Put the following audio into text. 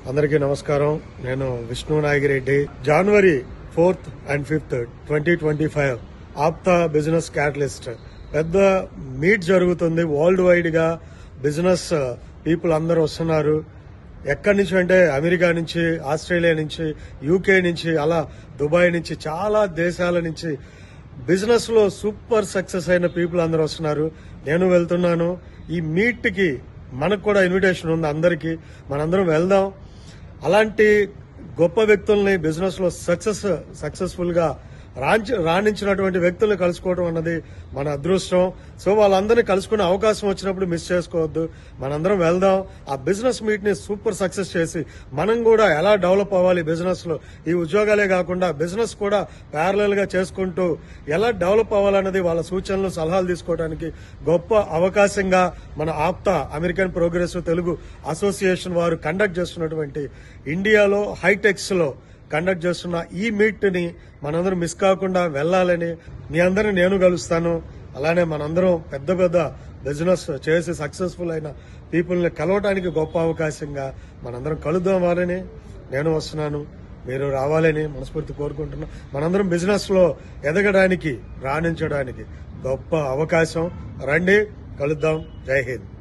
అందరికీ నమస్కారం. నేను విష్ణు నాగిరెడ్డి. జనవరి 4th and 5th 2025 APTA business catalyst పెద్ద మీట్ జరుగుతుంది. వరల్డ్ వైడ్ గా బిజినెస్ పీపుల్ అందరూ వస్తున్నారు. ఎక్కడి నుంచి అంటే అమెరికా నుంచి, ఆస్ట్రేలియా నుంచి, యూకే నుంచి, అలా దుబాయ్ నుంచి, చాలా దేశాల నుంచి బిజినెస్ లో సూపర్ సక్సెస్ అయిన పీపుల్ అందరూ వస్తున్నారు. నేను వెళ్తున్నాను. ఈ మీట్ కి మనకు కూడా ఇన్విటేషన్ ఉంది అందరికీ. మనందరం వెళ్దాం. అలాంటి గొప్ప వ్యక్తుల్ని బిజినెస్ లో సక్సెస్ఫుల్ గా రాణించినటువంటి వ్యక్తుల్ని కలుసుకోవడం అన్నది మన అదృష్టం. సో వాళ్ళందరినీ కలుసుకునే అవకాశం వచ్చినప్పుడు మిస్ చేసుకోవద్దు. మనందరం వెళ్దాం. ఆ బిజినెస్ మీట్ ని సూపర్ సక్సెస్ చేసి మనం కూడా ఎలా డెవలప్ అవ్వాలి బిజినెస్ లో, ఈ ఉద్యోగాలే కాకుండా బిజినెస్ కూడా ప్యారలల్ గా చేసుకుంటూ ఎలా డెవలప్ అవ్వాలన్నది వాళ్ళ సూచనలు, సలహాలు తీసుకోవడానికి గొప్ప అవకాశంగా మన APTA American progressive Telugu association వారు కండక్ట్ చేస్తున్నటువంటి ఇండియాలో హైటెక్స్ లో కండక్ట్ చేస్తున్న ఈ మీట్ ని మనందరం మిస్ కాకుండా వెళ్లాలని మీ అందరిని నేను కలుస్తాను. అలానే మనందరం పెద్ద పెద్ద బిజినెస్ చేసి సక్సెస్ఫుల్ అయిన పీపుల్ ని కలవడానికి గొప్ప అవకాశంగా మనందరం కలుద్దామని నేను వస్తున్నాను. మీరు రావాలని మనస్ఫూర్తి కోరుకుంటున్నాం. మనందరం బిజినెస్ లో ఎదగడానికి, రాణించడానికి గొప్ప అవకాశం. రండి, కలుద్దాం. జై హింద్.